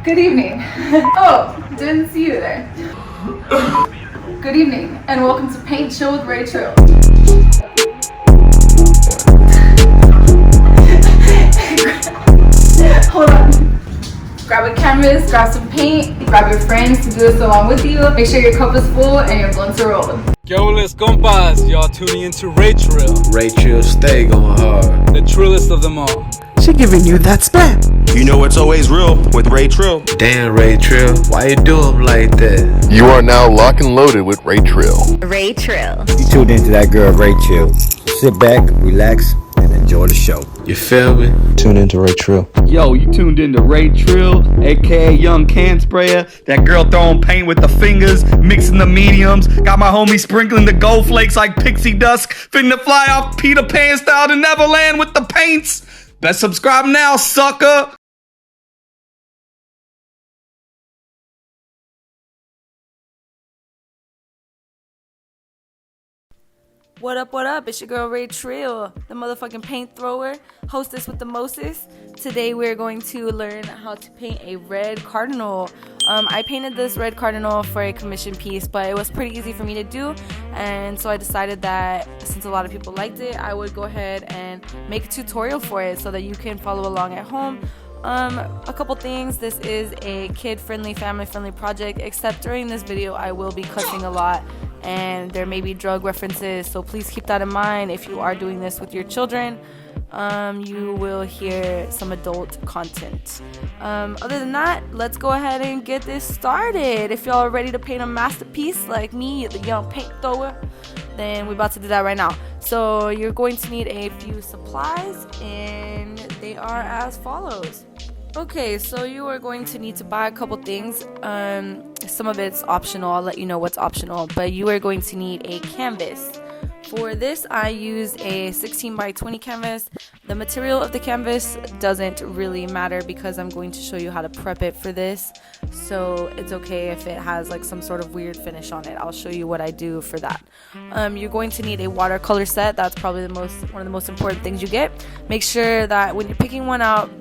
Good evening. Oh, didn't see you there. Good evening, and welcome to Paint Chill with RayTrill. Hold on. Grab a canvas, grab some paint, grab your friends to do this along with you. Make sure your cup is full and your blunts are rolling. Yo, les compas, y'all tuning into RayTrill. RayTrill stay going hard. The trillest of them all. She giving you that spam. You know it's always real with RayTrill. Damn, RayTrill, why you do them like that? You are now locked and loaded with RayTrill. RayTrill. You tuned into that girl RayTrill. Sit back, relax, and enjoy the show. You feel me? Tune into RayTrill. Yo, you tuned into RayTrill, aka Young Can Sprayer. That girl throwing paint with the fingers, mixing the mediums. Got my homie sprinkling the gold flakes like pixie dust. Finna fly off Peter Pan style to Neverland with the paints. Best subscribe now, sucker. What up, it's your girl RayTrill, the motherfucking paint thrower, hostess with the mostest. Today we're going to learn how to paint a red cardinal. I painted this red cardinal for a commission piece, but it was pretty easy for me to do, and so I decided that since a lot of people liked it, I would go ahead and make a tutorial for it so that you can follow along at home. A couple things. This is a kid-friendly, family-friendly project, except during this video I will be cussing a lot and there may be drug references, so please keep that in mind. If you are doing this with your children, you will hear some adult content. Other than that, let's go ahead and get this started. If y'all are ready to paint a masterpiece like me, the young paint thrower, then we're about to do that right now. So you're going to need a few supplies, and they are as follows. Okay, so you are going to need to buy a couple things. Some of it's optional. I'll let you know what's optional, but you are going to need a canvas. For this, I used a 16 by 20 canvas. The material of the canvas doesn't really matter because I'm going to show you how to prep it for this. So it's okay if it has like some sort of weird finish on it. I'll show you what I do for that. You're going to need a watercolor set. That's probably one of the most important things you get. Make sure that when you're picking one out,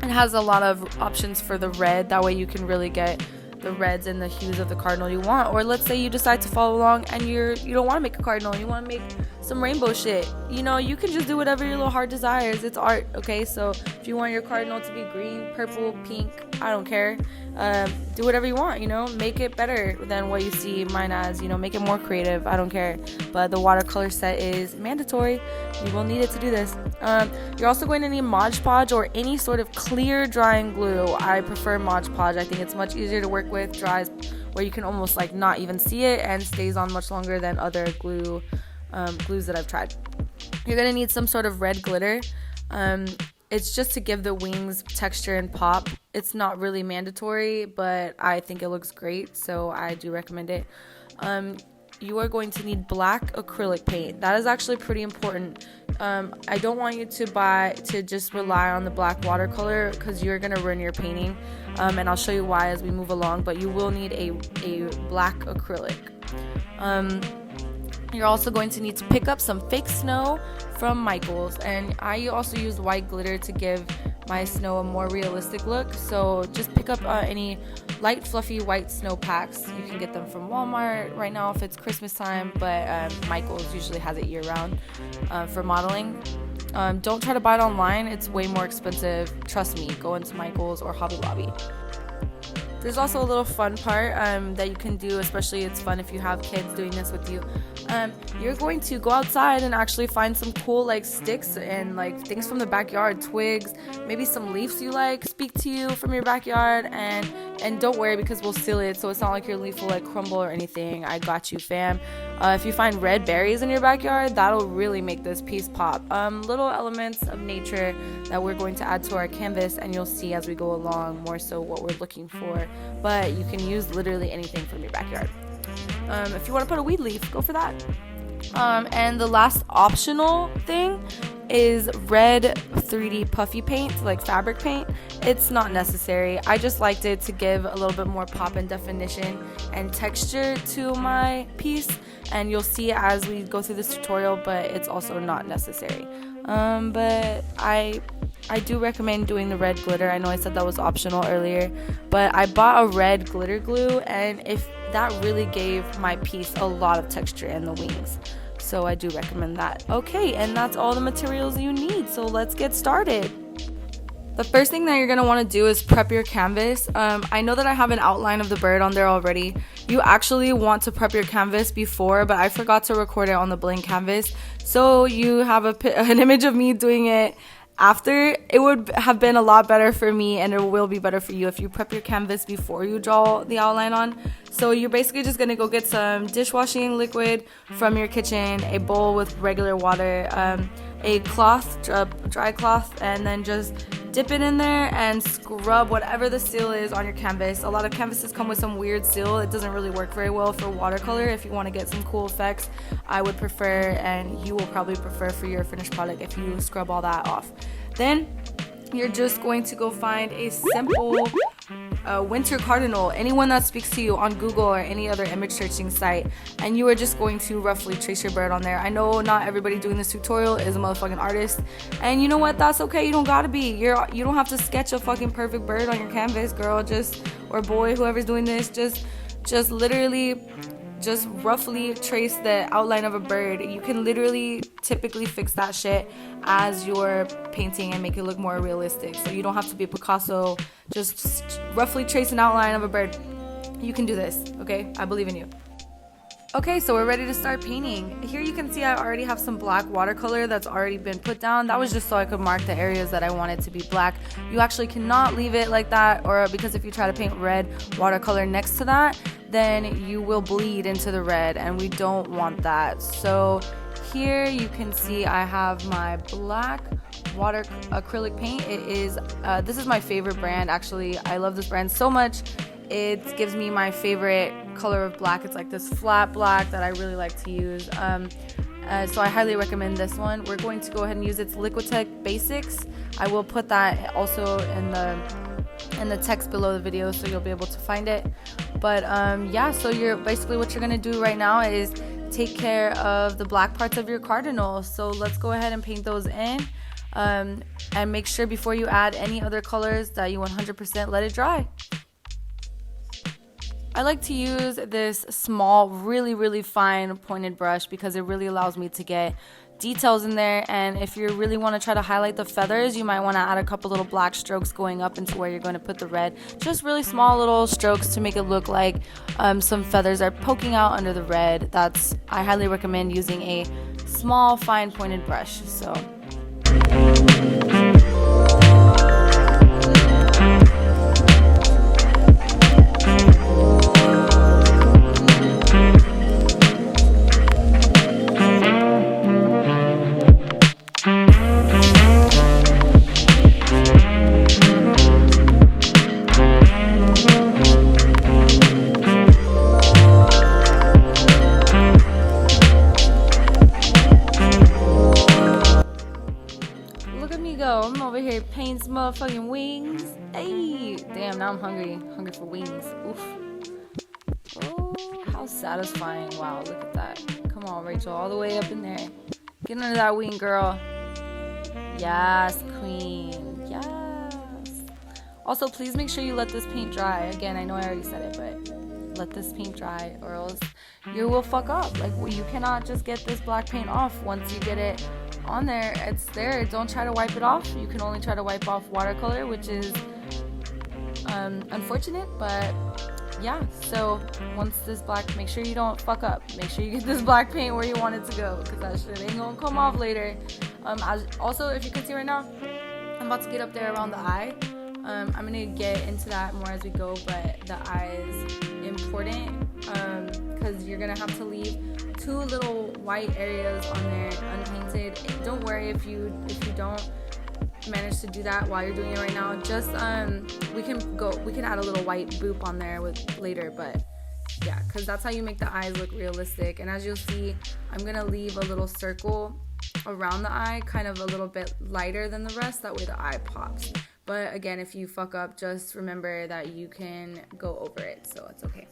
it has a lot of options for the red. That way you can really get the reds and the hues of the cardinal you want. Or let's say you decide to follow along and you don't want to make a cardinal, you want to make some rainbow shit. You know, you can just do whatever your little heart desires. It's art, okay? So if you want your cardinal to be green, purple, pink, I don't care. Do whatever you want, you know, make it better than what you see mine as, you know, make it more creative, I don't care. But the watercolor set is mandatory. You will need it to do this. You're also going to need Modge Podge or any sort of clear drying glue. I prefer Modge Podge. I think it's much easier to work with, dries where you can almost like not even see it and stays on much longer than other glues that I've tried. You're going to need some sort of red glitter. It's just to give the wings texture and pop. It's not really mandatory, but I think it looks great, so I do recommend it. You are going to need black acrylic paint. That is actually pretty important. I don't want you to just rely on the black watercolor because you're going to ruin your painting, and I'll show you why as we move along, but you will need a black acrylic. You're also going to need to pick up some fake snow from Michael's, and I also used white glitter to give my snow a more realistic look. So just pick up any light fluffy white snow packs. You can get them from Walmart right now if it's Christmas time, but Michael's usually has it year round for modeling. Don't try to buy it online, it's way more expensive. Trust me, go into Michael's or Hobby Lobby. There's also a little fun part that you can do, especially it's fun if you have kids doing this with you. You're going to go outside and actually find some cool like sticks and like things from the backyard, twigs, maybe some leaves you like speak to you from your backyard, and don't worry because we'll seal it so it's not like your leaf will like crumble or anything. I got you, fam. If you find red berries in your backyard, that'll really make this piece pop. Little elements of nature that we're going to add to our canvas, and you'll see as we go along more so what we're looking for, but you can use literally anything from your backyard. If you want to put a weed leaf, go for that. And the last optional thing is red 3D puffy paint, like fabric paint. It's not necessary. I just liked it to give a little bit more pop and definition and texture to my piece, and you'll see as we go through this tutorial, but it's also not necessary. But I do recommend doing the red glitter. I know I said that was optional earlier, but I bought a red glitter glue, and if that really gave my piece a lot of texture in the wings. So I do recommend that. Okay, and that's all the materials you need, so let's get started. The first thing that you're going to want to do is prep your canvas. I know that I have an outline of the bird on there already. You actually want to prep your canvas before, but I forgot to record it on the blank canvas. So you have an image of me doing it after. It would have been a lot better for me, and it will be better for you if you prep your canvas before you draw the outline on. So you're basically just gonna go get some dishwashing liquid from your kitchen, a bowl with regular water, a cloth, a dry cloth, and then just dip it in there and scrub whatever the seal is on your canvas. A lot of canvases come with some weird seal. It doesn't really work very well for watercolor. If you want to get some cool effects, I would prefer, and you will probably prefer for your finished product, if you scrub all that off. Then you're just going to go find a simple winter cardinal, anyone that speaks to you on Google or any other image searching site, and you are just going to roughly trace your bird on there. I know not everybody doing this tutorial is a motherfucking artist, and you know what, that's okay. You don't gotta be. You don't have to sketch a fucking perfect bird on your canvas, girl, or boy, whoever's doing this. Just literally just roughly trace the outline of a bird. You can literally typically fix that shit as you're painting and make it look more realistic. So you don't have to be Picasso. Just roughly trace an outline of a bird. You can do this, okay? I believe in you. Okay, so we're ready to start painting. Here you can see I already have some black watercolor that's already been put down. That was just so I could mark the areas that I wanted to be black. You actually cannot leave it like that, or because if you try to paint red watercolor next to that, then you will bleed into the red, and we don't want that. So here you can see I have my black water acrylic paint. It is this is my favorite brand, actually. I love this brand so much. It gives me my favorite color of black. It's like this flat black that I really like to use. So I highly recommend this one. We're going to go ahead and use its Liquitech Basics. I will put that also in the text below the video, so you'll be able to find it. But yeah, so what you're gonna do right now is take care of the black parts of your cardinal. So let's go ahead and paint those in, and make sure before you add any other colors that you 100% let it dry. I like to use this small, really fine pointed brush because it really allows me to get details in there. And if you really want to try to highlight the feathers, you might want to add a couple little black strokes going up into where you're going to put the red. Just really small little strokes to make it look like some feathers are poking out under the red. I highly recommend using a small, fine pointed brush. So I'm over here painting some motherfucking wings. Hey, damn, now I'm hungry for wings. Oof. Oh, how satisfying. Wow, look at that. Come on, Rachel, all the way up in there. Get under that wing, girl. Yes, queen. Yes. Also, please make sure you let this paint dry. Again, I know I already said it, but let this paint dry or else you will fuck up. Like, you cannot just get this black paint off once you get it on there. It's there. Don't try to wipe it off. You can only try to wipe off watercolor, which is unfortunate, but yeah. So once this black, make sure you don't fuck up. Make sure you get this black paint where you want it to go, because that shit ain't gonna come off later. Also, if you can see right now, I'm about to get up there around the eye. I'm gonna get into that more as we go, but the eye is important because you're gonna have to leave two little white areas on there unpainted. Don't worry if you don't manage to do that while you're doing it right now. Just we can add a little white boop on there later, but yeah, because that's how you make the eyes look realistic. And as you'll see, I'm gonna leave a little circle around the eye kind of a little bit lighter than the rest. That way the eye pops. But again, if you fuck up, just remember that you can go over it, so it's okay.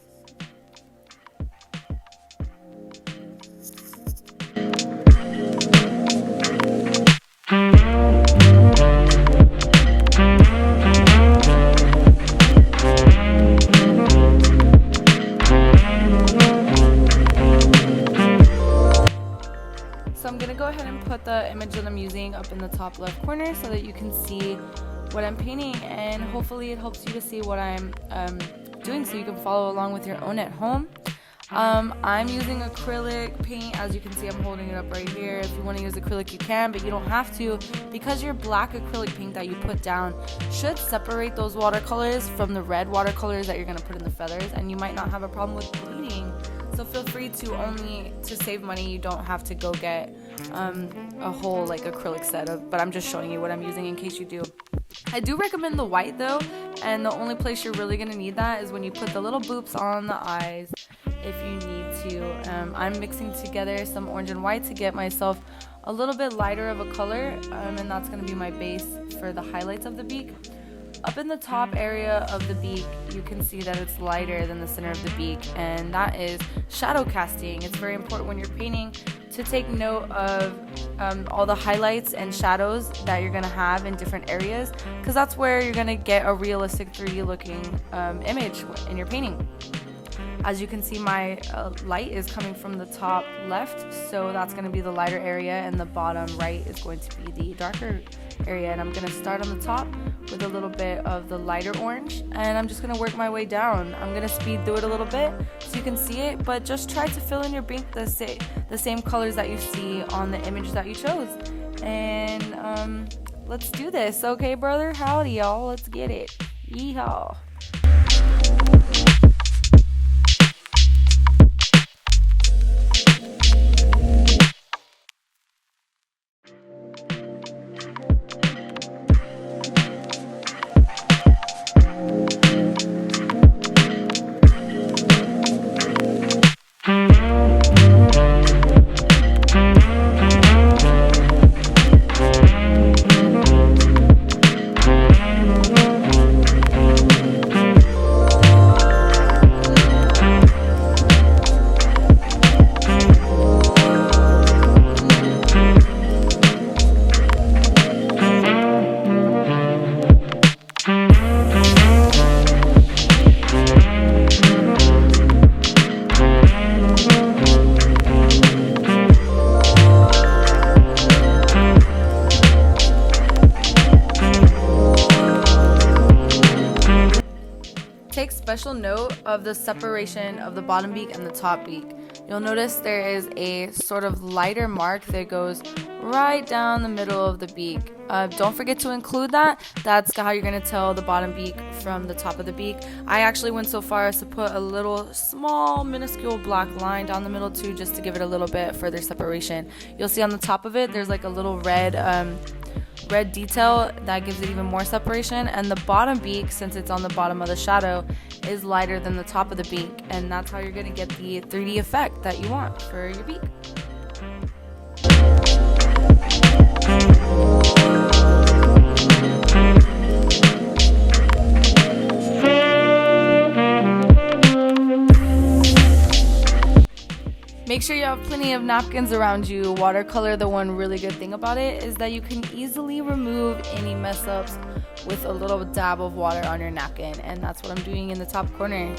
So I'm gonna go ahead and put the image that I'm using up in the top left corner so that you can see what I'm painting, and hopefully it helps you to see what I'm doing so you can follow along with your own at home. I'm using acrylic paint. As you can see, I'm holding it up right here. If you want to use acrylic, you can, but you don't have to, because your black acrylic paint that you put down should separate those watercolors from the red watercolors that you're going to put in the feathers, and you might not have a problem with bleeding. So feel free to save money, you don't have to go get a whole like acrylic set of, but I'm just showing you what I'm using in case you do. I do recommend the white though, and the only place you're really gonna need that is when you put the little boops on the eyes if you need to. I'm mixing together some orange and white to get myself a little bit lighter of a color, and that's gonna be my base for the highlights of the beak. Up in the top area of the beak, you can see that it's lighter than the center of the beak, and that is shadow casting. It's very important when you're painting to take note of all the highlights and shadows that you're gonna have in different areas, because that's where you're gonna get a realistic 3D looking image in your painting. As you can see, my light is coming from the top left, so that's going to be the lighter area, and the bottom right is going to be the darker area. And I'm going to start on the top with a little bit of the lighter orange, and I'm just going to work my way down. I'm going to speed through it a little bit so you can see it, but just try to fill in your beak the same colors that you see on the image that you chose. And let's do this. Okay, brother? Howdy, y'all. Let's get it. Yeehaw. Take special note of the separation of the bottom beak and the top beak. You'll notice there is a sort of lighter mark that goes right down the middle of the beak. Don't forget to include that. That's how you're going to tell the bottom beak from the top of the beak. I actually went so far as to put a little small minuscule black line down the middle too, just to give it a little bit further separation. You'll see on the top of it there's like a little red detail that gives it even more separation, and the bottom beak, since it's on the bottom of the shadow, is lighter than the top of the beak, and that's how you're going to get the 3D effect that you want for your beak. Make sure you have plenty of napkins around you. Watercolor, the one really good thing about it is that you can easily remove any mess ups with a little dab of water on your napkin, and that's what I'm doing in the top corner.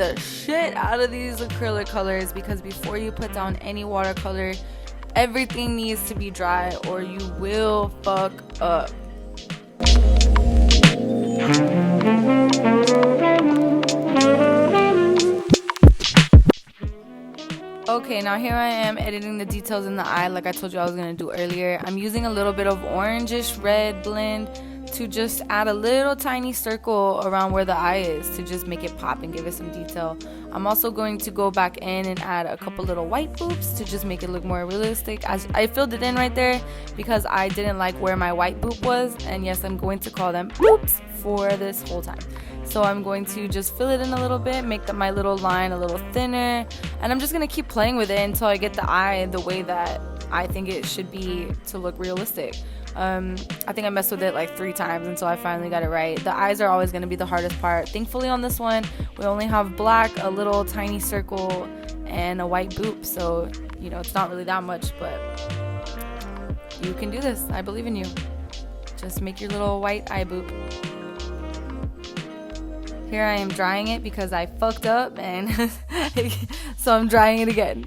the shit out of these acrylic colors, because before you put down any watercolor, everything needs to be dry or you will fuck up. Okay, now here I am editing the details in the eye like I told you I was going to do earlier. I'm using a little bit of orangish red blend to just add a little tiny circle around where the eye is to just make it pop and give it some detail. I'm also going to go back in and add a couple little white boops to just make it look more realistic. I filled it in right there because I didn't like where my white boop was, and yes, I'm going to call them boops for this whole time. So I'm going to just fill it in a little bit, make my little line a little thinner, and I'm just going to keep playing with it until I get the eye the way that I think it should be to look realistic. I think I messed with it like 3 times until I finally got it right. The eyes are always going to be the hardest part. Thankfully on this one, we only have black, a little tiny circle, and a white boop. So, you know, it's not really that much, but you can do this. I believe in you. Just make your little white eye boop. Here I am drying it because I fucked up, and so I'm drying it again.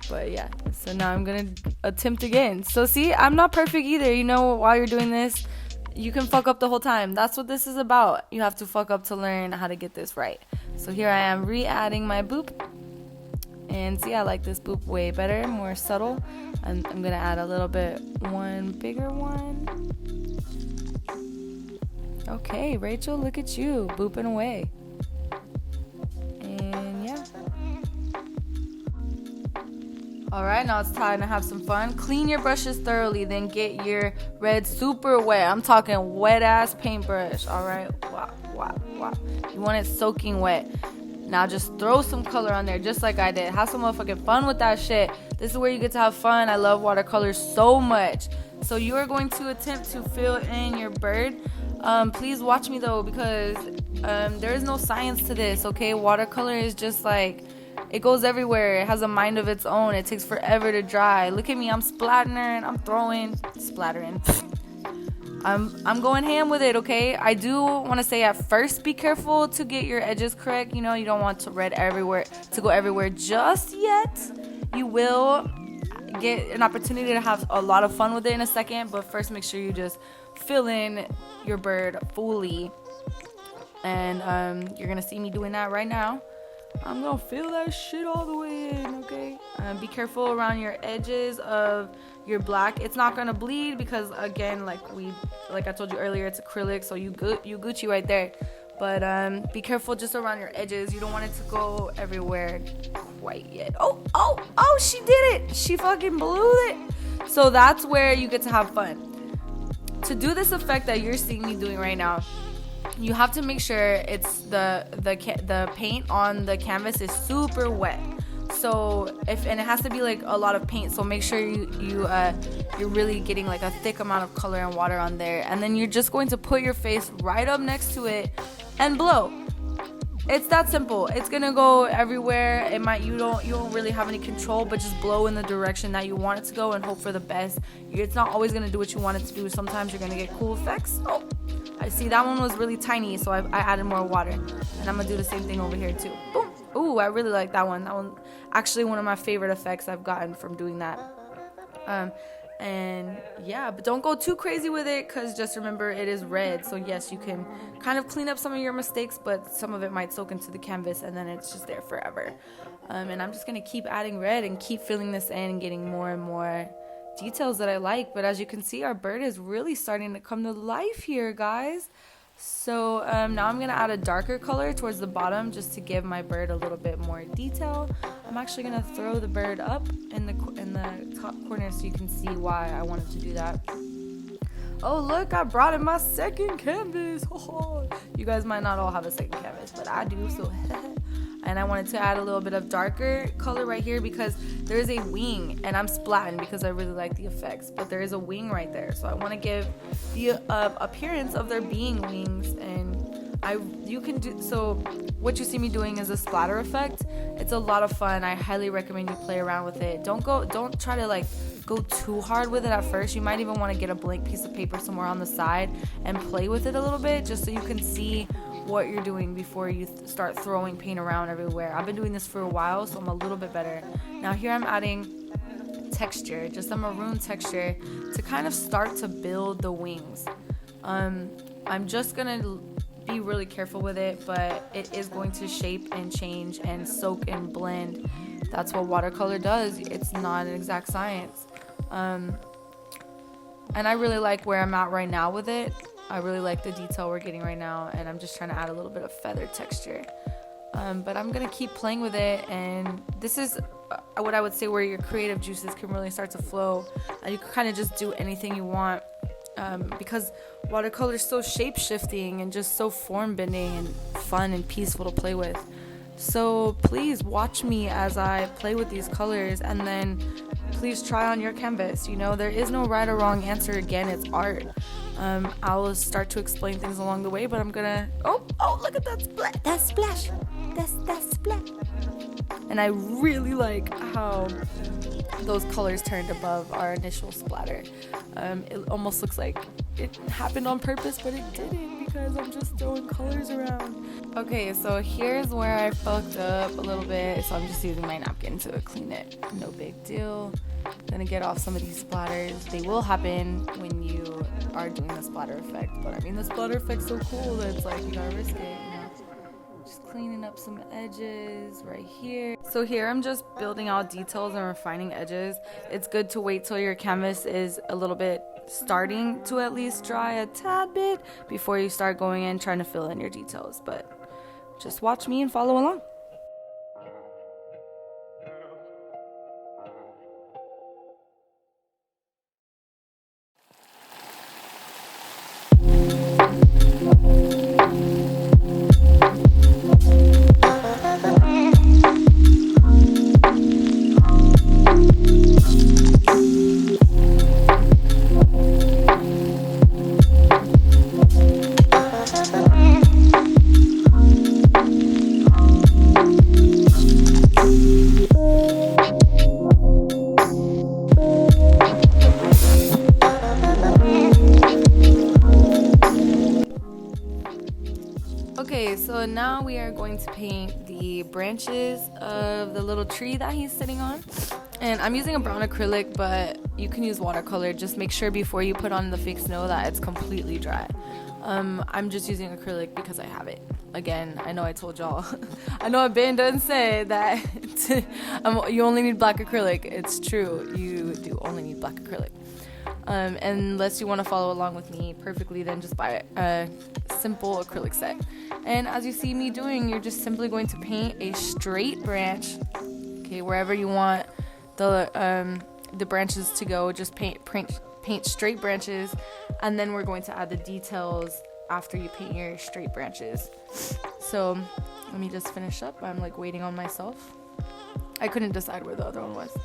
But yeah, so now I'm gonna attempt again. So see, I'm not perfect either. You know, while you're doing this, you can fuck up the whole time. That's what this is about. You have to fuck up to learn how to get this right. So here I am re-adding my boop. And see, I like this boop way better, more subtle. I'm gonna add a little bit, one bigger one. Okay, Rachel, look at you, booping away. And yeah. Alright, now it's time to have some fun. Clean your brushes thoroughly, then get your red super wet. I'm talking wet ass paintbrush. Alright, wow. You want it soaking wet. Now just throw some color on there just like I did. Have some motherfucking fun with that shit. This is where you get to have fun. I love watercolor so much. So you are going to attempt to fill in your bird. Please watch me though, because there is no science to this, okay? Watercolor is just like, it goes everywhere. It has a mind of its own. It takes forever to dry. Look at me, I'm splattering, I'm splattering. I'm going ham with it, okay? I do want to say at first be careful to get your edges correct. You know, you don't want to go everywhere just yet. You will get an opportunity to have a lot of fun with it in a second, but first make sure you just fill in your bird fully. And you're gonna see me doing that right now. I'm gonna fill that shit all the way in, okay? Be careful around your edges of your black. It's not gonna bleed because, again, like I told you earlier, it's acrylic, so you Gucci right there. But be careful just around your edges. You don't want it to go everywhere quite yet. Oh, she did it. She fucking blew it. So that's where you get to have fun. To do this effect that you're seeing me doing right now, you have to make sure it's the paint on the canvas is super wet. So and it has to be like a lot of paint. So make sure you're really getting like a thick amount of color and water on there. And then you're just going to put your face right up next to it and blow. It's that simple. It's gonna go everywhere. You don't really have any control, but just blow in the direction that you want it to go and hope for the best. It's not always gonna do what you want it to do. Sometimes you're gonna get cool effects. Oh, I see that one was really tiny, so I added more water, and I'm gonna do the same thing over here too. Boom. Ooh, I really like that one. That one actually one of my favorite effects I've gotten from doing that. And yeah, but don't go too crazy with it, because just remember it is red. So yes, you can kind of clean up some of your mistakes, but some of it might soak into the canvas and then it's just there forever. And I'm just gonna keep adding red and keep filling this in and getting more and more details that I like. But as you can see, our bird is really starting to come to life here, guys. So now I'm gonna add a darker color towards the bottom just to give my bird a little bit more detail. I'm actually gonna throw the bird up in the top corner so you can see why I wanted to do that. Oh look, I brought in my second canvas. You guys might not all have a second canvas, but I do, so and I wanted to add a little bit of darker color right here because there is a wing, and I'm splatting because I really like the effects, but there is a wing right there, so I want to give the appearance of there being wings. And you can do so. What you see me doing is a splatter effect. It's a lot of fun. I highly recommend you play around with it. Don't try to like go too hard with it at first. You might even want to get a blank piece of paper somewhere on the side and play with it a little bit just so you can see what you're doing before you start throwing paint around everywhere. I've been doing this for a while, so I'm a little bit better. Now here I'm adding texture, just a maroon texture, to kind of start to build the wings. I'm just gonna be really careful with it, but it is going to shape and change and soak and blend. That's what watercolor does. It's not an exact science. And I really like where I'm at right now with it. I really like the detail we're getting right now, and I'm just trying to add a little bit of feather texture. But I'm gonna keep playing with it, and this is what I would say where your creative juices can really start to flow, and you can kind of just do anything you want, because watercolor is so shape-shifting and just so form-bending and fun and peaceful to play with. So please watch me as I play with these colors, and then please try on your canvas. You know, there is no right or wrong answer. Again, it's art. I'll start to explain things along the way, but I'm gonna, oh, look at that splash, that splash. And I really like how those colors turned above our initial splatter. It almost looks like it happened on purpose, but it didn't, because I'm just throwing colors around. Okay, so here's where I fucked up a little bit, so I'm just using my napkin to clean it. No big deal. Gonna get off some of these splatters. They will happen when you are doing the splatter effect, but I mean, the splatter effect's so cool that it's like you gotta risk it, you know? Just cleaning up some edges right here. So here I'm just building out details and refining edges. It's good to wait till your canvas is a little bit starting to at least dry a tad bit before you start going in trying to fill in your details, but just watch me and follow along. Okay, so now we are going to paint the branches of the little tree that he's sitting on. And I'm using a brown acrylic, but you can use watercolor. Just make sure before you put on the fake snow that it's completely dry. I'm just using acrylic because I have it. Again, I know I told y'all. I know Ben doesn't say that you only need black acrylic. It's true, you do only need black acrylic. Unless you want to follow along with me perfectly, then just buy a simple acrylic set. And as you see me doing, you're just simply going to paint a straight branch, okay, wherever you want the branches to go. Just paint straight branches, and then we're going to add the details after you paint your straight branches. So let me just finish up. I'm like waiting on myself. I couldn't decide where the other one was.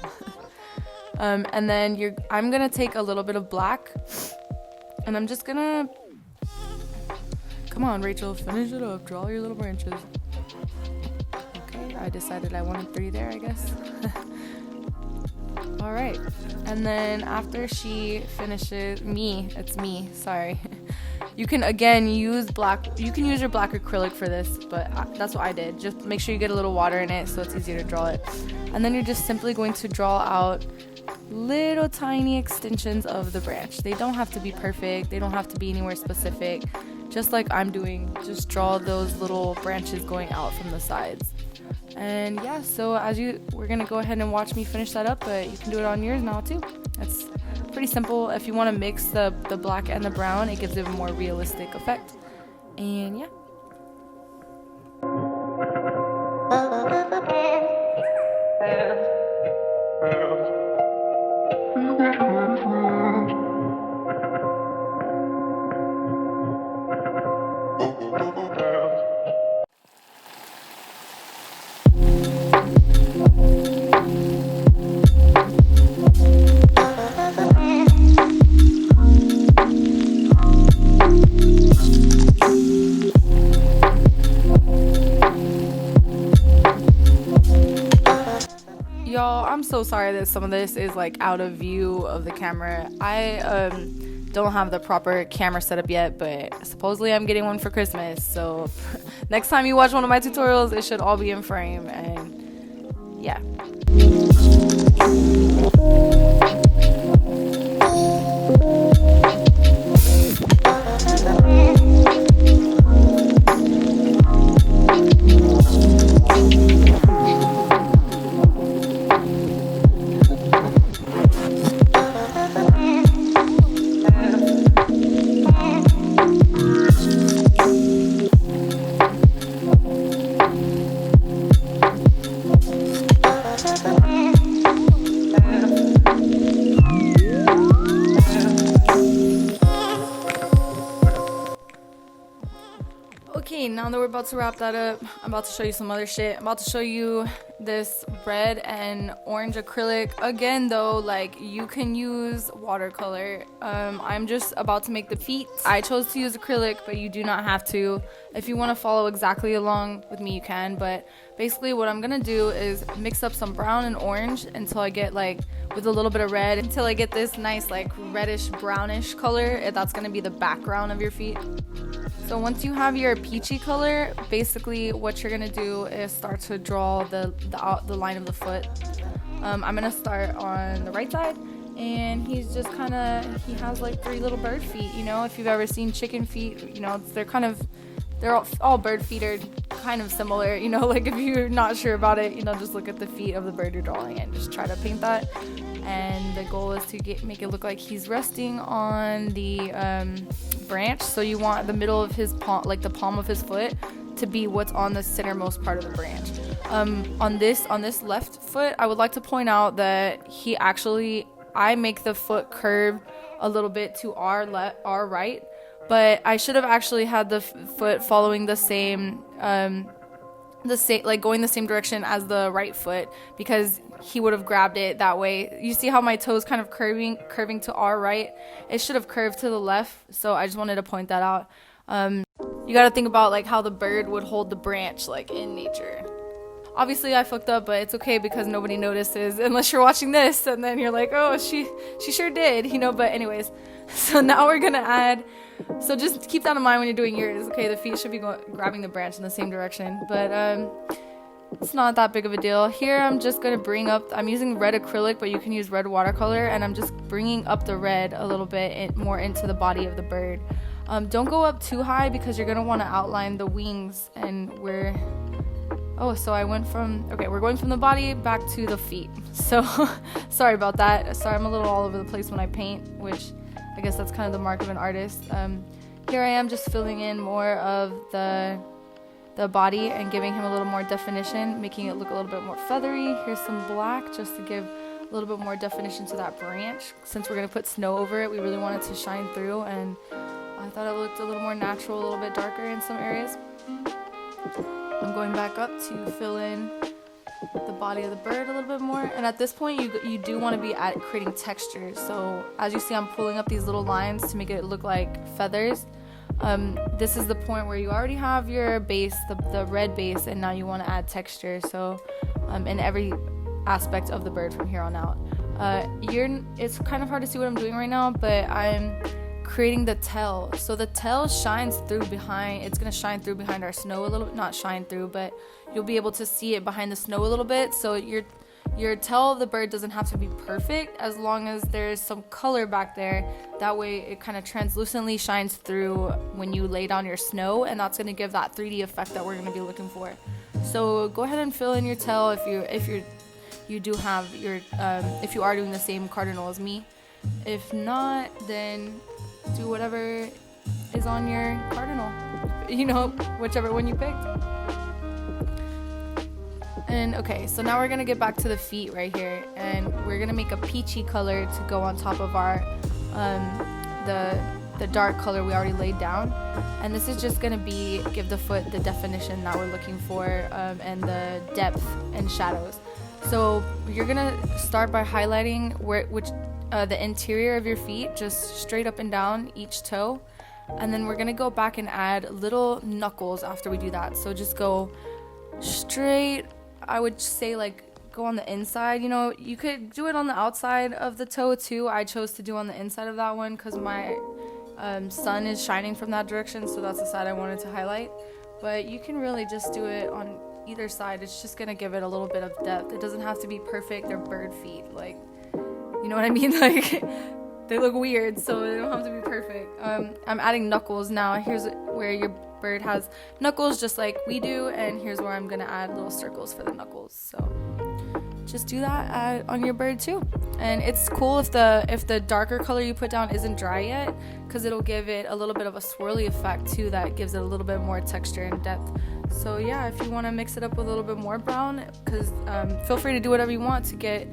And then I'm gonna take a little bit of black, and I'm just gonna, come on Rachel, finish it up, draw your little branches. Okay, I decided I wanted 3 there, I guess. All right, and then after she finishes, it's me, sorry. You can again use black, you can use your black acrylic for this, but that's what I did. Just make sure you get a little water in it so it's easier to draw it. And then you're just simply going to draw out little tiny extensions of the branch. They don't have to be perfect, they don't have to be anywhere specific. Just like I'm doing, just draw those little branches going out from the sides. And yeah, so we're gonna go ahead and watch me finish that up, but you can do it on yours now too. It's pretty simple. If you want to mix the black and the brown, it gives it a more realistic effect. And yeah. Y'all, I'm so sorry that some of this is like out of view of the camera. I don't have the proper camera setup yet, but supposedly I'm getting one for Christmas. So next time you watch one of my tutorials, it should all be in frame. And yeah. Okay, now that we're about to wrap that up, I'm about to show you some other shit. I'm about to show you this red and orange acrylic. Again though, like, you can use watercolor. I'm just about to make the feet. I chose to use acrylic, but you do not have to. If you want to follow exactly along with me, you can. But basically what I'm gonna do is mix up some brown and orange until I get, like, with a little bit of red, until I get this nice, like, reddish brownish color. That's gonna be the background of your feet. So once you have your peachy color, basically what you're gonna do is start to draw the line of the foot. I'm gonna start on the right side, and he's just kind of, he has like 3 little bird feet. You know, if you've ever seen chicken feet, you know, they're all bird feet are kind of similar. You know, like, if you're not sure about it, you know, just look at the feet of the bird you're drawing and just try to paint that. And the goal is to make it look like he's resting on the branch. So you want the middle of his palm, like the palm of his foot, to be what's on the centermost part of the branch. On this left foot, I would like to point out that I make the foot curve a little bit to our right, but I should have actually had the foot following the same like going the same direction as the right foot, because he would have grabbed it that way. You see how my toes kind of curving to our right? It should have curved to the left, so I just wanted to point that out. You got to think about, like, how the bird would hold the branch, like, in nature. Obviously I fucked up, but it's okay because nobody notices unless you're watching this and then you're like, oh, she sure did, you know. But anyways, so now we're gonna add, so just keep that in mind when you're doing yours. Okay, the feet should be grabbing the branch in the same direction, but it's not that big of a deal. Here I'm just gonna bring up, I'm using red acrylic, but you can use red watercolor, and I'm just bringing up the red a little bit more into the body of the bird. Don't go up too high because you're gonna want to outline the wings, and we're going from the body back to the feet. So sorry about that. Sorry, I'm a little all over the place when I paint, which I guess that's kind of the mark of an artist. Here I am just filling in more of the body and giving him a little more definition, making it look a little bit more feathery. Here's some black just to give a little bit more definition to that branch. Since we're going to put snow over it, we really want it to shine through, and I thought it looked a little more natural, a little bit darker in some areas. I'm going back up to fill in the body of the bird a little bit more, and at this point you do want to be creating texture. So as you see, I'm pulling up these little lines to make it look like feathers. This is the point where you already have your base, the red base, and now you want to add texture. So in every aspect of the bird from here on out. It's kind of hard to see what I'm doing right now, but I'm creating the tail. So the tail shines through behind, it's going to shine through behind our snow a little bit, not shine through, but you'll be able to see it behind the snow a little bit. So your tail of the bird doesn't have to be perfect, as long as there's some color back there. That way it kind of translucently shines through when you lay down your snow, and that's going to give that 3D effect that we're going to be looking for. So go ahead and fill in your tail if you do have your if you are doing the same cardinal as me. If not, then do whatever is on your cardinal, you know, whichever one you picked. And okay, so now we're gonna get back to the feet right here, and we're gonna make a peachy color to go on top of our the dark color we already laid down. And this is just gonna give the foot the definition that we're looking for, and the depth and shadows. So you're gonna start by highlighting the interior of your feet, just straight up and down each toe, and then we're gonna go back and add little knuckles after we do that. So just go straight, I would say like go on the inside. You know, you could do it on the outside of the toe too. I chose to do on the inside of that one because my sun is shining from that direction, so that's the side I wanted to highlight. But you can really just do it on either side. It's just gonna give it a little bit of depth. It doesn't have to be perfect. They're bird feet, like, you know what I mean? Like, they look weird, so they don't have to be perfect. I'm adding knuckles now. Here's where your bird has knuckles just like we do, and here's where I'm gonna add little circles for the knuckles. So just do that on your bird too. And it's cool if the darker color you put down isn't dry yet, because it'll give it a little bit of a swirly effect too that gives it a little bit more texture and depth. So yeah, if you want to mix it up with a little bit more brown, because feel free to do whatever you want to get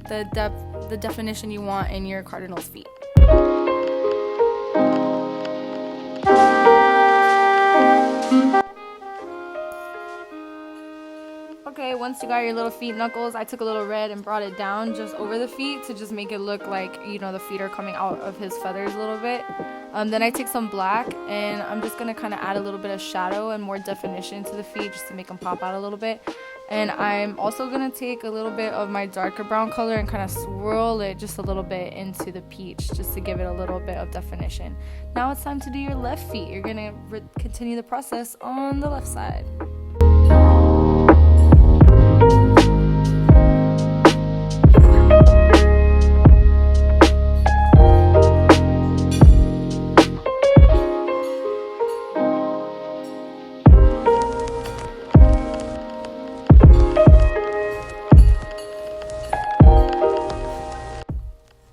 the depth, the definition you want in your cardinal's feet. Okay, once you got your little feet knuckles, I took a little red and brought it down just over the feet to just make it look like, you know, the feet are coming out of his feathers a little bit. Then I take some black and I'm just going to kind of add a little bit of shadow and more definition to the feet just to make them pop out a little bit. And I'm also going to take a little bit of my darker brown color and kind of swirl it just a little bit into the peach just to give it a little bit of definition. Now it's time to do your left feet. You're going to continue the process on the left side.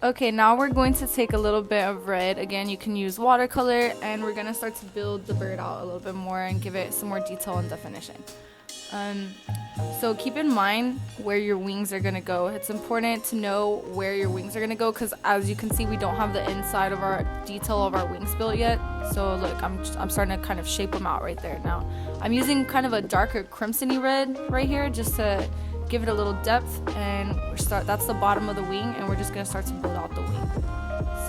Okay, now we're going to take a little bit of red. Again, you can use watercolor, and we're going to start to build the bird out a little bit more and give it some more detail and definition. So keep in mind where your wings are going to go. It's important to know where your wings are going to go, because as you can see, we don't have the inside of our detail of our wings built yet. So look, I'm starting to kind of shape them out right there now. I'm using kind of a darker crimson-y red right here just to give it a little depth, and that's the bottom of the wing, and we're just gonna start to build out the wing.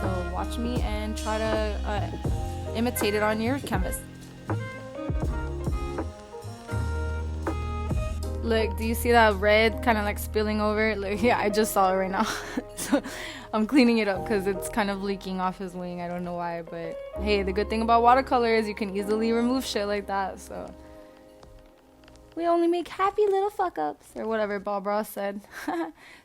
So watch me and try to imitate it on your canvas. Look, do you see that red kind of like spilling over? Look, yeah, I just saw it right now. So I'm cleaning it up because it's kind of leaking off his wing. I don't know why, but hey, the good thing about watercolor is you can easily remove shit like that. So we only make happy little fuck ups, or whatever Bob Ross said.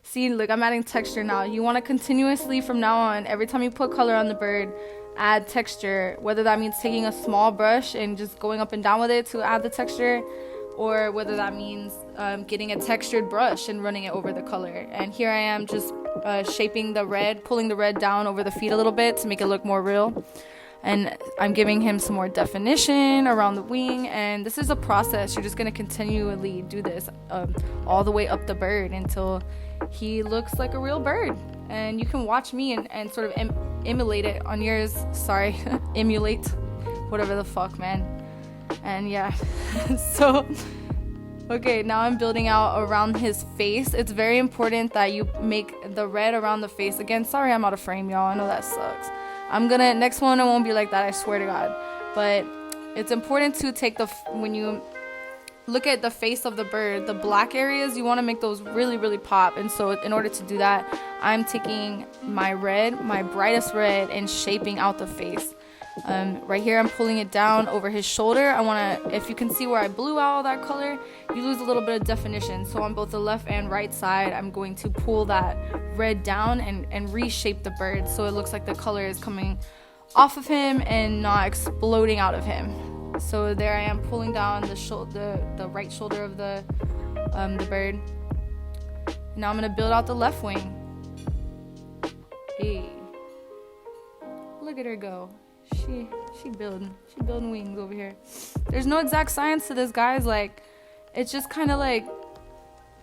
See, look, I'm adding texture now. You want to continuously from now on, every time you put color on the bird, add texture, whether that means taking a small brush and just going up and down with it to add the texture, or whether that means getting a textured brush and running it over the color. And here I am just shaping the red, pulling the red down over the feet a little bit to make it look more real. And I'm giving him some more definition around the wing, and this is a process. You're just going to continually do this all the way up the bird until he looks like a real bird. And you can watch me and sort of emulate it on yours. Sorry, emulate, whatever the fuck, man. And yeah, so okay, now I'm building out around his face. It's very important that you make the red around the face. Again, sorry I'm out of frame, y'all. I know that sucks. Next one it won't be like that, I swear to God. But it's important to take when you look at the face of the bird, the black areas, you want to make those really, really pop. And so in order to do that, I'm taking my red, my brightest red, and shaping out the face. Right here I'm pulling it down over his shoulder. If you can see where I blew out all that color, you lose a little bit of definition. So on both the left and right side, I'm going to pull that red down and reshape the bird so it looks like the color is coming off of him and not exploding out of him. So there I am pulling down the right shoulder of the bird. Now I'm gonna build out the left wing. Hey, look at her go. She building wings over here. There's no exact science to this, guys. Like, it's just kind of like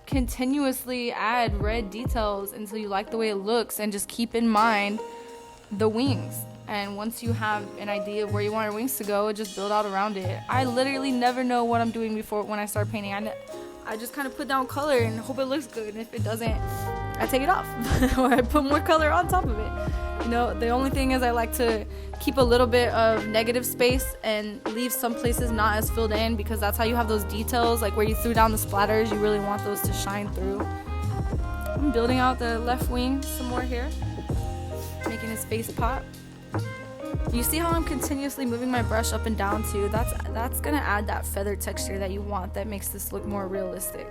continuously add red details until you like the way it looks, and just keep in mind the wings. And once you have an idea of where you want your wings to go, just build out around it. I literally never know what I'm doing when I start painting. I just kind of put down color and hope it looks good, and if it doesn't, I take it off or I put more color on top of it. You know, the only thing is I like to keep a little bit of negative space and leave some places not as filled in, because that's how you have those details, like where you threw down the splatters, you really want those to shine through. I'm building out the left wing some more here, making his face pop. You see how I'm continuously moving my brush up and down too? That's gonna add that feather texture that you want, that makes this look more realistic.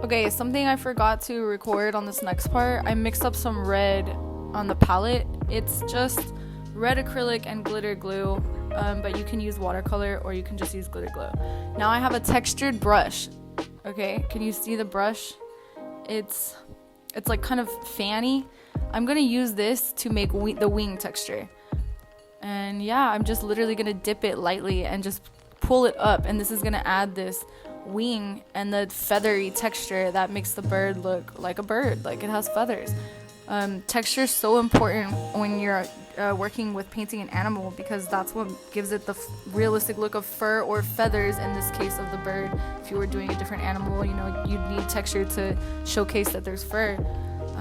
Okay, something I forgot to record on this next part. I mixed up some red on the palette. It's just red acrylic and glitter glue, but you can use watercolor or you can just use glitter glue. Now I have a textured brush. Okay, can you see the brush? It's like kind of fanny. I'm gonna use this to make the wing texture. And yeah, I'm just literally gonna dip it lightly and just pull it up, and this is gonna add this wing and the feathery texture that makes the bird look like a bird, like it has feathers. Texture is so important when you're working with painting an animal, because that's what gives it the realistic look of fur or feathers in this case of the bird. If you were doing a different animal, you know, you'd need texture to showcase that there's fur.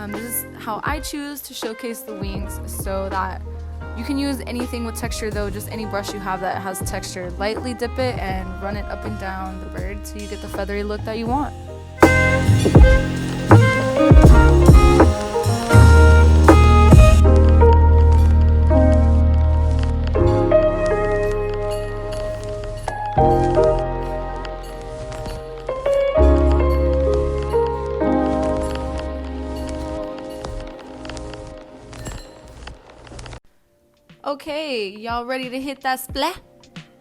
This is how I choose to showcase the wings, so that you can use anything with texture though, just any brush you have that has texture. Lightly dip it and run it up and down the bird so you get the feathery look that you want. Okay, y'all ready to hit that splat?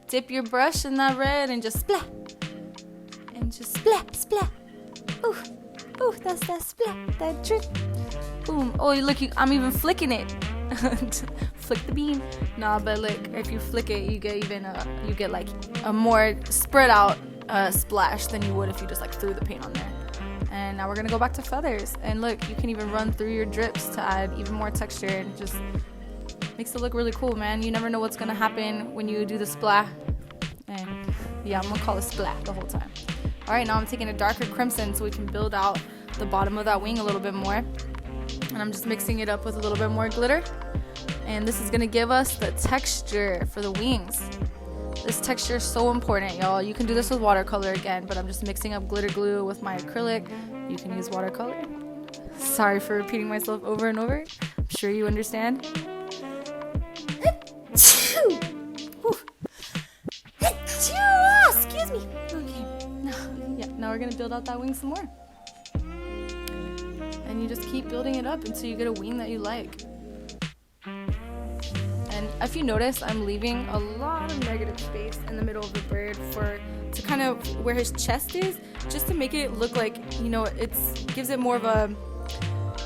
Dip your brush in that red and just splat. And just splat, splat. Ooh, ooh, that's that splat, that drip. Boom. Oh, look, I'm even flicking it. Flick the beam. Nah, but look, if you flick it, you get like a more spread out splash than you would if you just like threw the paint on there. And now we're gonna go back to feathers. And look, you can even run through your drips to add even more texture, and just makes it look really cool, man. You never know what's gonna happen when you do the splat. And yeah, I'm gonna call it splat the whole time. All right, now I'm taking a darker crimson so we can build out the bottom of that wing a little bit more. And I'm just mixing it up with a little bit more glitter. And this is gonna give us the texture for the wings. This texture is so important, y'all. You can do this with watercolor again, but I'm just mixing up glitter glue with my acrylic. You can use watercolor. Sorry for repeating myself over and over. I'm sure you understand. Excuse me. Okay. Now we're gonna build out that wing some more. And you just keep building it up until you get a wing that you like. And if you notice, I'm leaving a lot of negative space in the middle of the bird to kind of where his chest is, just to make it look like, you know, gives it more of a,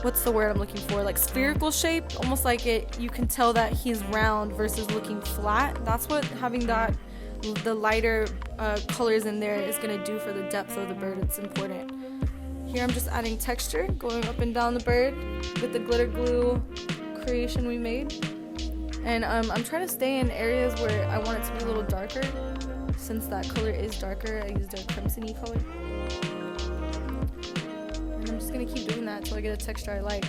what's the word I'm looking for, like spherical shape, almost like you can tell that he's round versus looking flat. That's what having the lighter colors in there is gonna do for the depth of the bird. It's important. Here I'm just adding texture, going up and down the bird with the glitter glue creation we made. And I'm trying to stay in areas where I want it to be a little darker. Since that color is darker, I used a crimson-y color. just gonna keep doing that until I get a texture I like.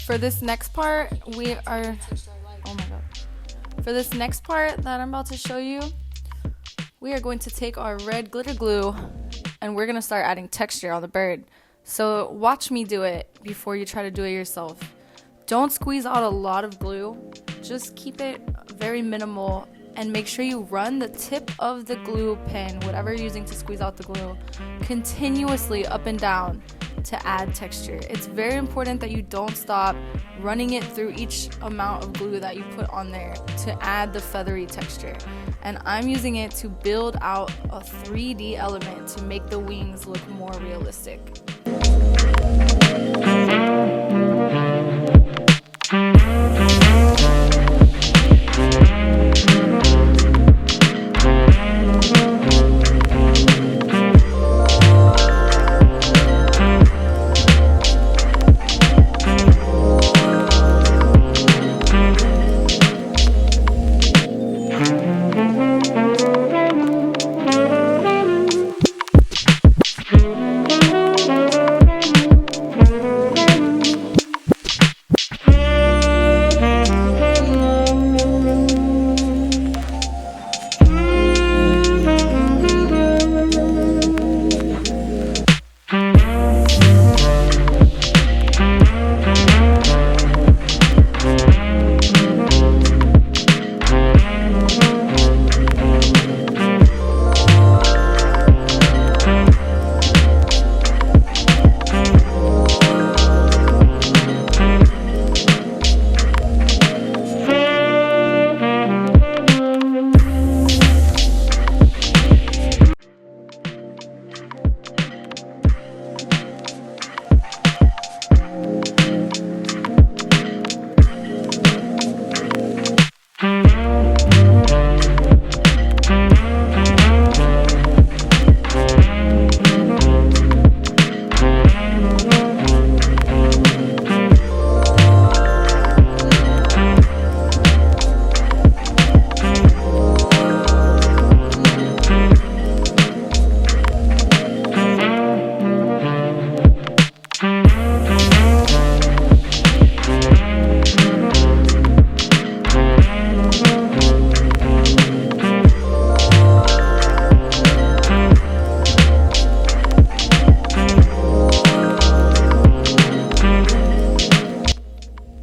For this next part, oh my god. For this next part that I'm about to show you, we are going to take our red glitter glue and we're gonna start adding texture on the bird. So watch me do it before you try to do it yourself. Don't squeeze out a lot of glue, just keep it very minimal and make sure you run the tip of the glue pen, whatever you're using to squeeze out the glue, continuously up and down to add texture. It's very important that you don't stop running it through each amount of glue that you put on there to add the feathery texture. And I'm using it to build out a 3D element to make the wings look more realistic.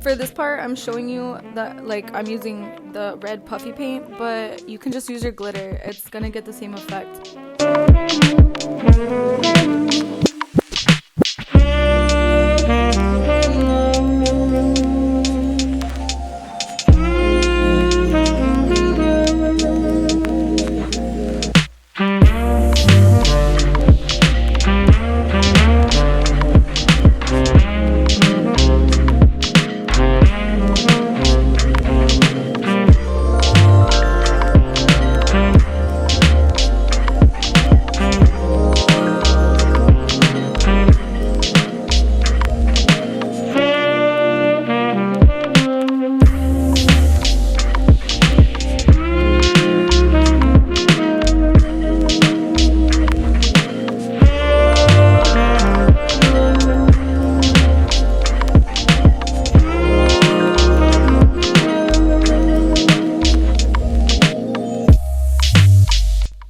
For this part, I'm showing you that I'm using the red puffy paint, but you can just use your glitter. It's gonna get the same effect.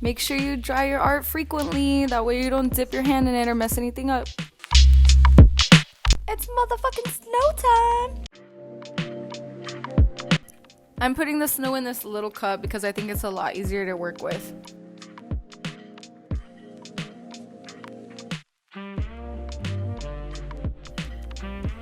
Make sure you dry your art frequently, that way you don't dip your hand in it or mess anything up. It's motherfucking snow time! I'm putting the snow in this little cup because I think it's a lot easier to work with.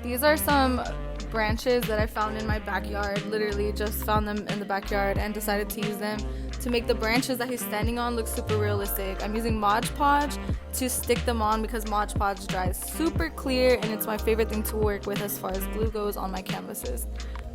These are some branches that I found in my backyard. Literally just found them in the backyard and decided to use them to make the branches that he's standing on look super realistic. I'm using Modge Podge to stick them on because Modge Podge dries super clear and it's my favorite thing to work with as far as glue goes on my canvases.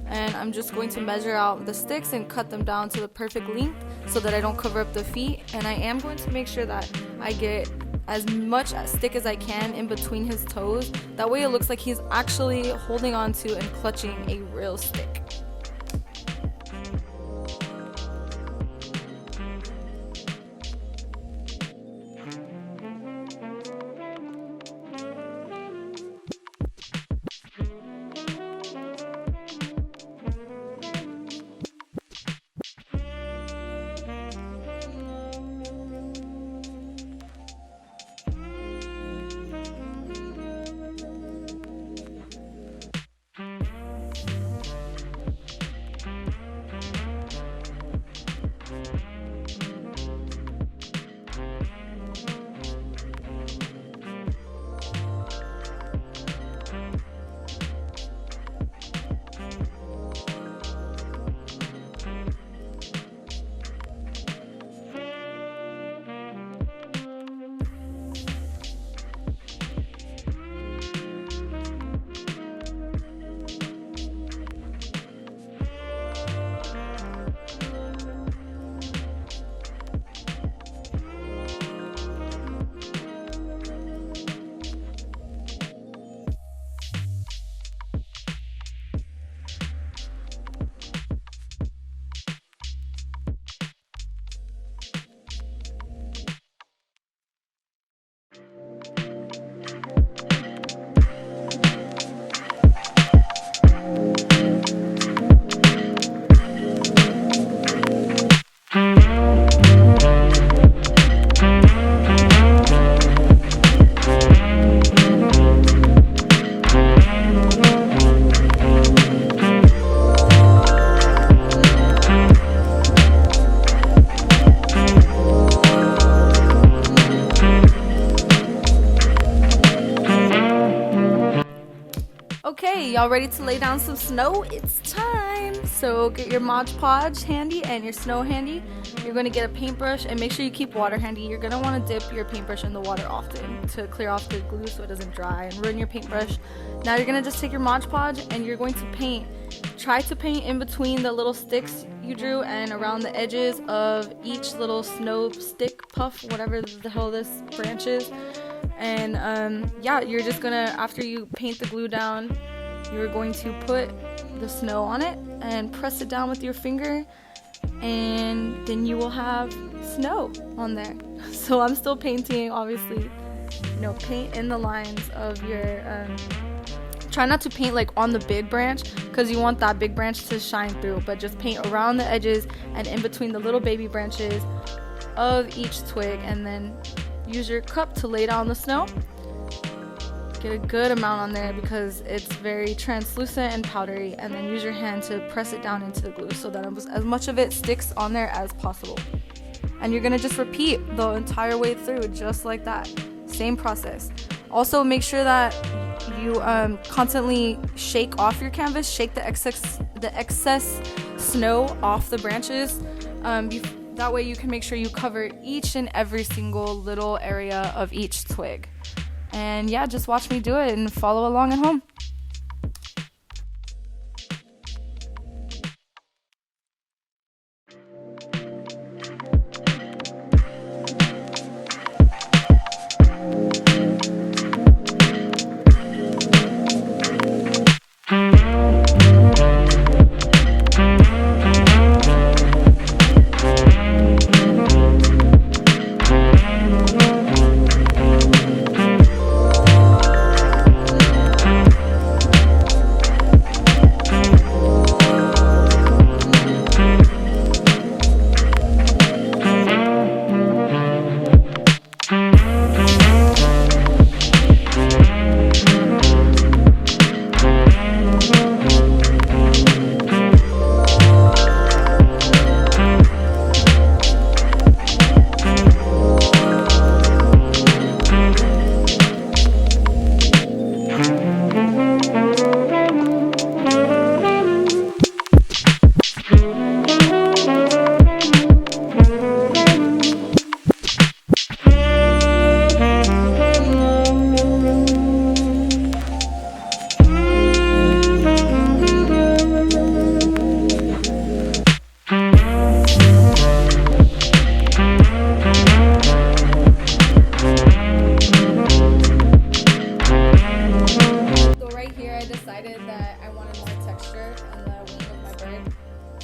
And I'm just going to measure out the sticks and cut them down to the perfect length so that I don't cover up the feet. And I am going to make sure that I get as much stick as I can in between his toes. That way it looks like he's actually holding on to and clutching a real stick. Alrighty, y'all ready to lay down some snow? It's time! So get your Modge Podge handy and your snow handy. You're going to get a paintbrush and make sure you keep water handy. You're going to want to dip your paintbrush in the water often to clear off the glue so it doesn't dry and ruin your paintbrush. Now you're going to just take your Modge Podge and you're going to paint. Try to paint in between the little sticks you drew and around the edges of each little snow stick, puff, whatever the hell this branch is. And yeah, you're just gonna, after you paint the glue down, you're going to put the snow on it and press it down with your finger, and then you will have snow on there. So I'm still painting, obviously, you know, paint in the lines of your try not to paint like on the big branch because you want that big branch to shine through, but just paint around the edges and in between the little baby branches of each twig, and then use your cup to lay down the snow. Get a good amount on there because it's very translucent and powdery, and then use your hand to press it down into the glue so that as much of it sticks on there as possible. And you're gonna just repeat the entire way through just like that. Same process. Also make sure that you constantly shake off your canvas, shake the excess snow off the branches. That way you can make sure you cover each and every single little area of each twig. And yeah, just watch me do it and follow along at home.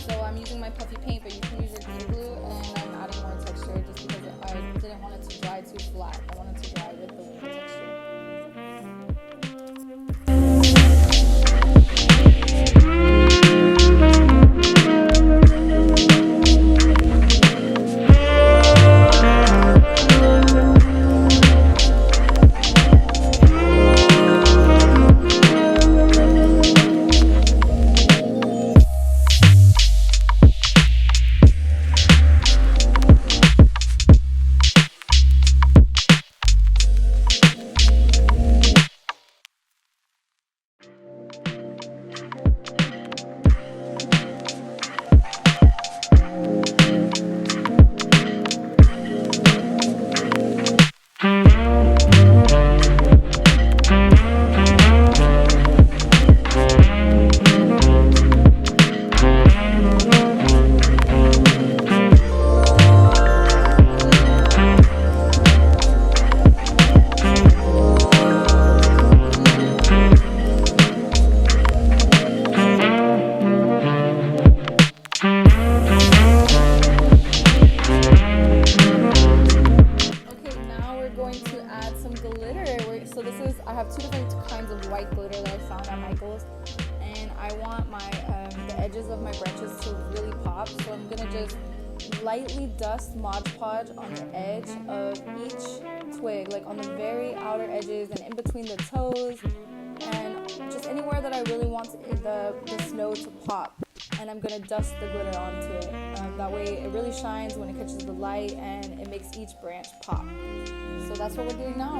So I'm using my puffy paint, but you can use your glitter glue, and I'm adding more texture just because I didn't want it to dry too flat. I wanted to dry with the wing texture. I have two different kinds of white glitter that I found at Michael's, and I want my the edges of my branches to really pop, so I'm gonna just lightly dust Modge Podge on the edge of each twig, like on the very outer edges and in between the toes, and just anywhere that I really want the snow to pop. And I'm gonna dust the glitter onto it. That way it really shines when it catches the light, and it makes each branch pop. So that's what we're doing now.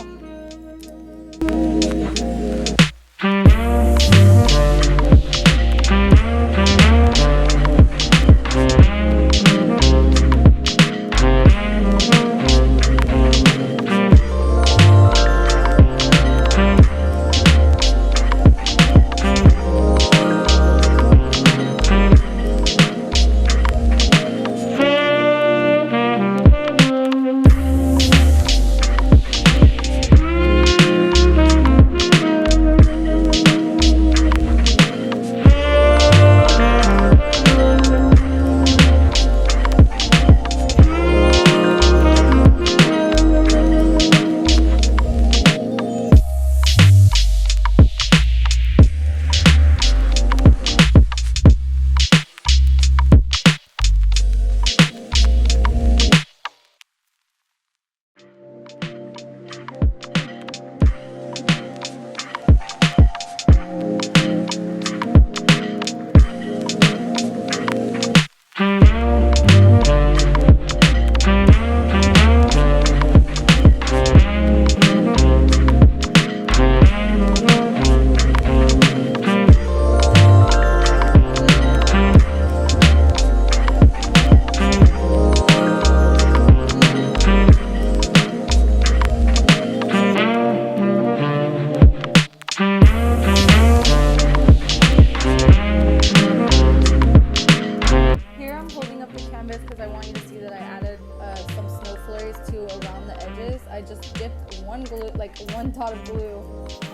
I just dipped one dot of glue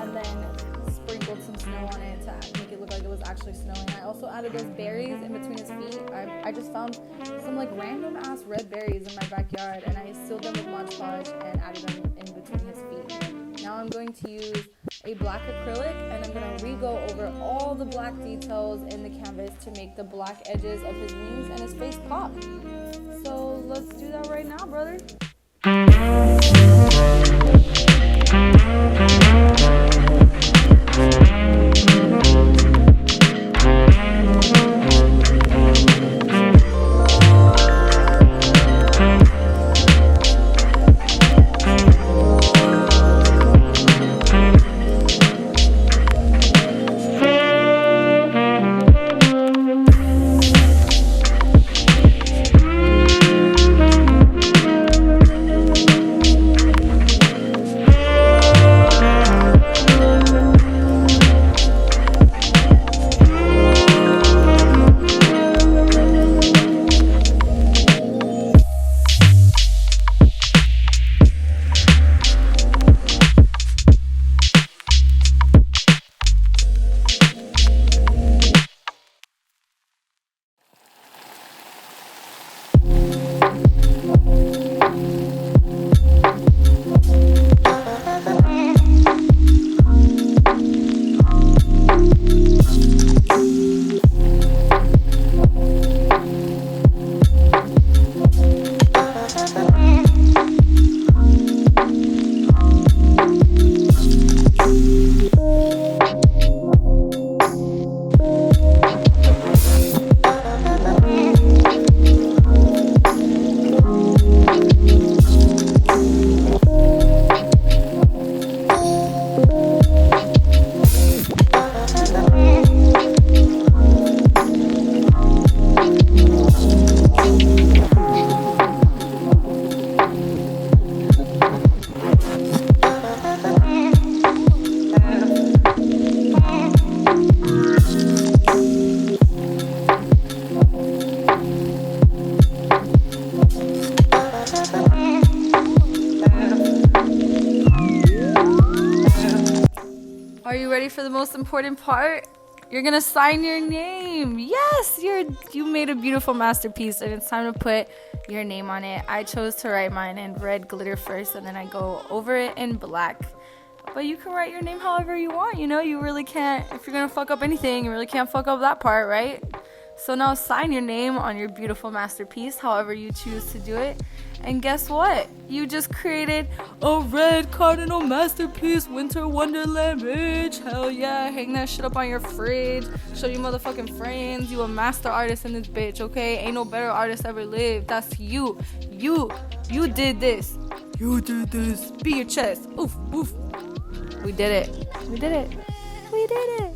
and then sprinkled some snow on it to make it look like it was actually snowing. I also added those berries in between his feet. I just found some like random ass red berries in my backyard, and I sealed them with Modge Podge and added them in between his feet. Now I'm going to use a black acrylic, and I'm going to re-go over all the black details in the canvas to make the black edges of his wings and his face pop. So let's do that right now, brother. Are you ready for the most important part? You're gonna sign your name. Yes, you made a beautiful masterpiece, and it's time to put your name on it. I chose to write mine in red glitter first, and then I go over it in black. But you can write your name however you want, you know? You really can't, if you're gonna fuck up anything, you really can't fuck up that part, right? So now sign your name on your beautiful masterpiece, however you choose to do it. And guess what? You just created a red cardinal masterpiece winter wonderland, bitch. Hell yeah, hang that shit up on your fridge. Show your motherfucking friends. You a master artist in this bitch, okay? Ain't no better artist ever lived. That's you. You did this. You did this. Beat your chest. Oof, oof. We did it. We did it. We did it.